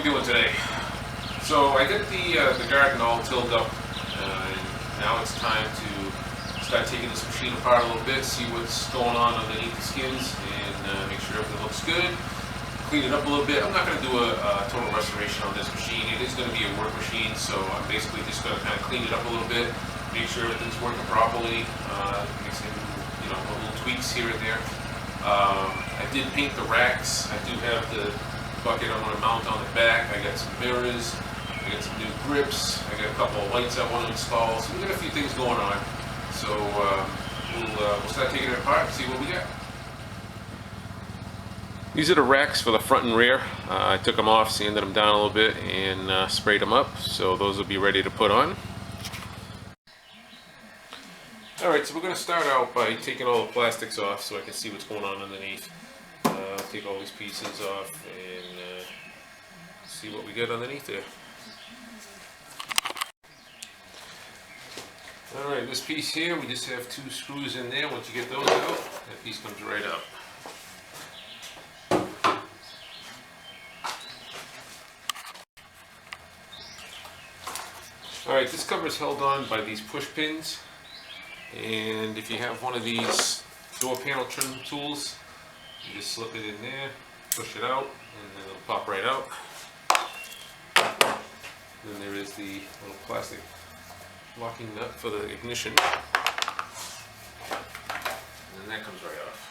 we doing today? So I got the garden all tilled up, and now it's time to start taking this machine apart a little bit, see what's going on underneath the skins, and make sure everything looks good. Clean it up a little bit. I'm not going to do a total restoration on this machine. It is going to be a work machine, so I'm basically just going to kind of clean it up a little bit, make sure everything's working properly, make some little tweaks here and there. I did paint the racks. I do have the bucket I'm going to mount on the back. I got some mirrors. I got some new grips. I got a couple of lights I want to install. So we got a few things going on. So we'll start taking it apart and see what we got. These are the racks for the front and rear. I took them off, sanded them down a little bit, and sprayed them up. So those will be ready to put on. Alright, so we're going to start out by taking all the plastics off so I can see what's going on underneath. Take all these pieces off and see what we got underneath there. Alright, this piece here, we just have 2 screws in there. Once you get those out, that piece comes right up. Alright, this cover is held on by these push pins, and if you have one of these door panel trim tools, you just slip it in there, push it out, and then it'll pop right out. Then there is the little plastic locking nut for the ignition, and then that comes right off.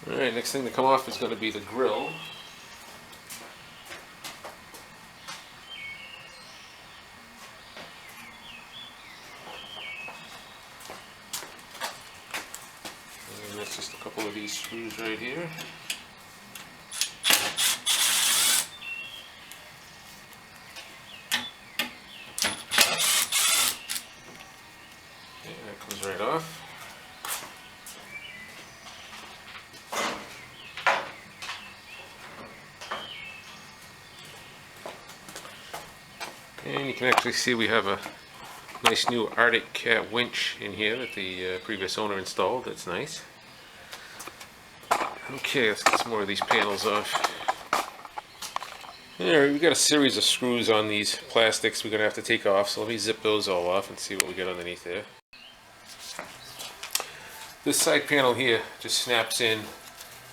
Alright, next thing to come off is going to be the grill. And that's just a couple of these screws right here. And that comes right off. And you can actually see we have a nice new Arctic Cat winch in here that the previous owner installed. That's nice. Okay, let's get some more of these panels off. Alright, we've got a series of screws on these plastics we're going to have to take off, so let me zip those all off and see what we got underneath there. This side panel here just snaps in.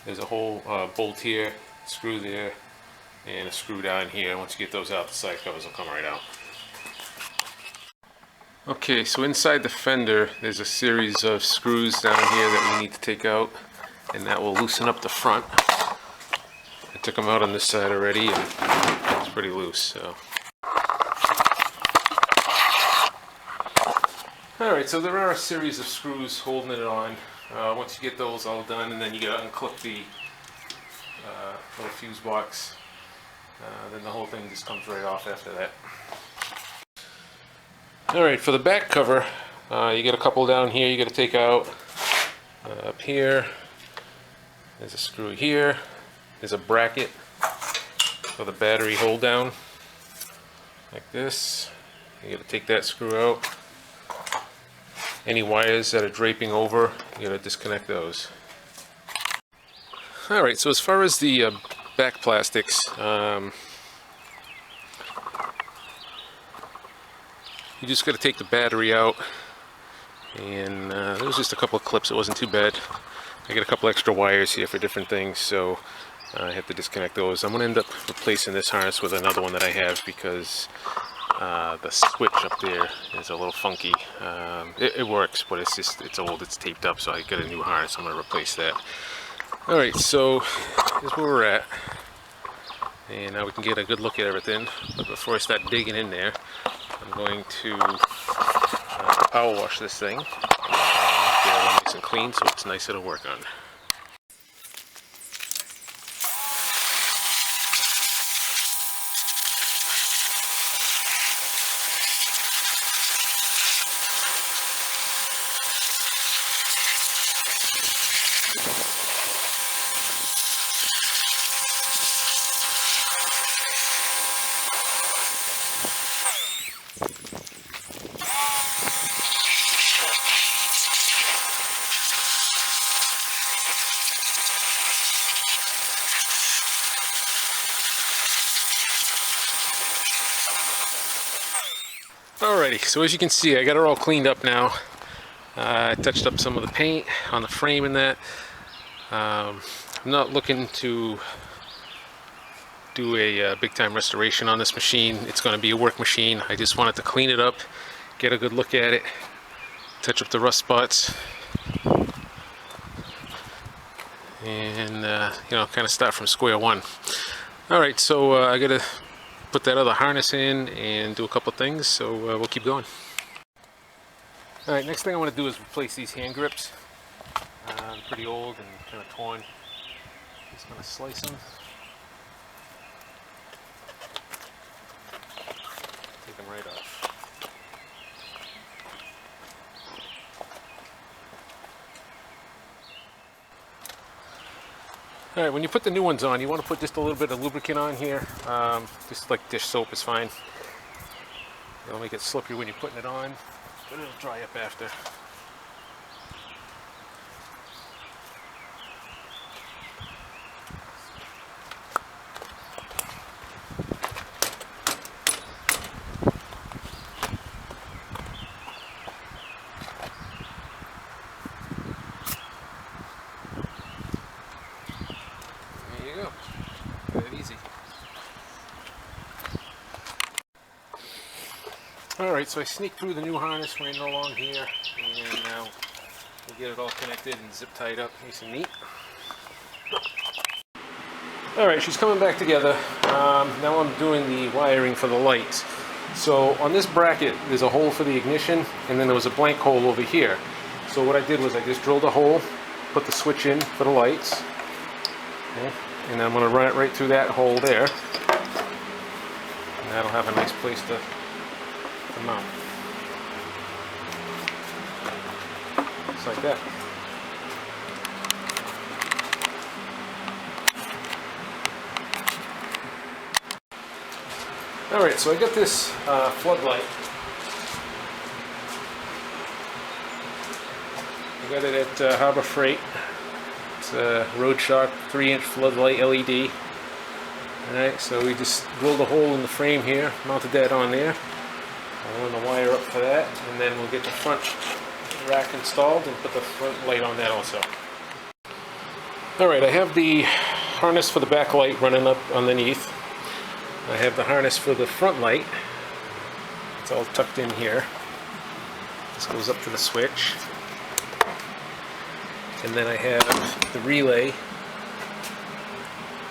There's a whole bolt here, screw there, and a screw down here. Once you get those out, the side covers will come right out. Okay, so inside the fender there's a series of screws down here that we need to take out, and that will loosen up the front. I took them out on this side already, and it's pretty loose. So, alright, so there are a series of screws holding it on. Once you get those all done, and then you gotta unclip the little fuse box. Then the whole thing just comes right off after that. Alright, for the back cover, you get a couple down here you got to take out. Up here, there's a screw here. There's a bracket for the battery hold down, like this. You got to take that screw out. Any wires that are draping over, you got to disconnect those. Alright, so as far as the back plastics, you just got to take the battery out, and there was just a couple of clips. It wasn't too bad. I got a couple extra wires here for different things, so I have to disconnect those. I'm going to end up replacing this harness with another one that I have because the switch up there is a little funky. It works, but it's old, it's taped up, so I got a new harness. I'm going to replace that. Alright, so here's where we're at, and now we can get a good look at everything. But before I start digging in there, I'm going to power wash this thing, get it nice and clean so it's nicer to work on. Alrighty, so as you can see, I got it all cleaned up now. I touched up some of the paint on the frame and that. I'm not looking to do a big time restoration on this machine. It's going to be a work machine. I just wanted to clean it up, get a good look at it, touch up the rust spots, and you know, kind of start from square one. Alright, so I gotta put that other harness in and do a couple things, so we'll keep going. Alright, next thing I want to do is replace these hand grips. They're pretty old and kind of torn. Just going to slice them. Take them right off. Alright, when you put the new ones on, you want to put just a little bit of lubricant on here. Just like dish soap is fine. It'll make it slippery when you're putting it on, but it'll dry up after. Alright, so I sneaked through the new harness, ran it along here, and now we'll get it all connected and zip tied up nice and neat. Alright, she's coming back together. Now I'm doing the wiring for the lights. So on this bracket there's a hole for the ignition, and then there was a blank hole over here. So what I did was I just drilled a hole, put the switch in for the lights, okay, and then I'm going to run it right through that hole there. And that'll have a nice place to mount. Just like that. Alright, so I got this floodlight. I got it at Harbor Freight. It's a Road Shock 3-inch floodlight LED. Alright, so we just drilled a hole in the frame here, mounted that on there. I'll run the wire up for that, and then we'll get the front rack installed and put the front light on that also. Alright, I have the harness for the back light running up underneath. I have the harness for the front light. It's all tucked in here. This goes up to the switch. And then I have the relay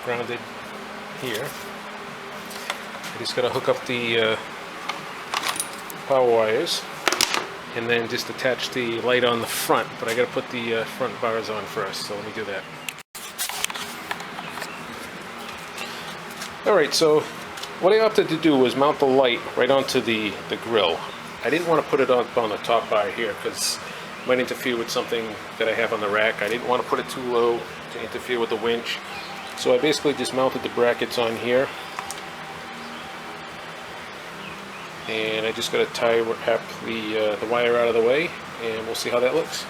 grounded here. I just got to hook up the power wires and then just attach the light on the front, but I got to put the front bars on first, so let me do that. Alright, so what I opted to do was mount the light right onto the grill. I didn't want to put it up on the top bar here because it might interfere with something that I have on the rack. I didn't want to put it too low to interfere with the winch, so I basically just mounted the brackets on here. And I just got to tie the wire out of the way, and we'll see how that looks.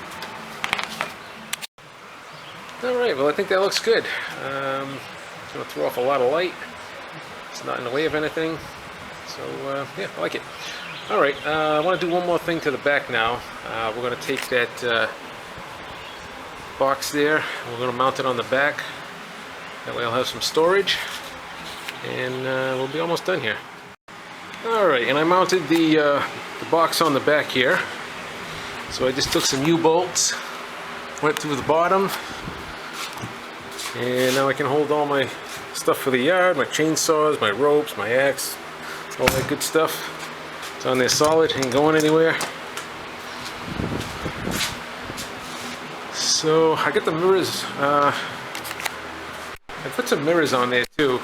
Alright, well I think that looks good. It's going to throw off a lot of light. It's not in the way of anything. So yeah, I like it. Alright, I want to do one more thing to the back now. We're going to take that box there, we're going to mount it on the back. That way I'll have some storage, and we'll be almost done here. Alright, and I mounted the box on the back here. So I just took some U-bolts, went through the bottom, and now I can hold all my stuff for the yard, my chainsaws, my ropes, my axe, all that good stuff. It's on there solid, ain't going anywhere. So I got the mirrors, I put some mirrors on there too.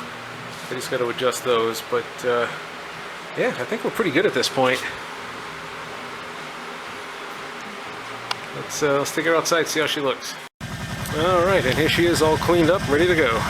I just got to adjust those, but yeah, I think we're pretty good at this point. Let's take her outside, see how she looks. Alright, and here she is all cleaned up, ready to go.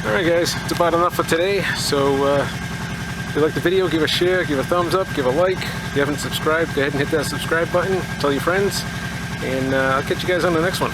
Alright guys, it's about enough for today. So if you like the video, give a share, give a thumbs up, give a like. If you haven't subscribed, go ahead and hit that subscribe button, tell your friends, and I'll catch you guys on the next one.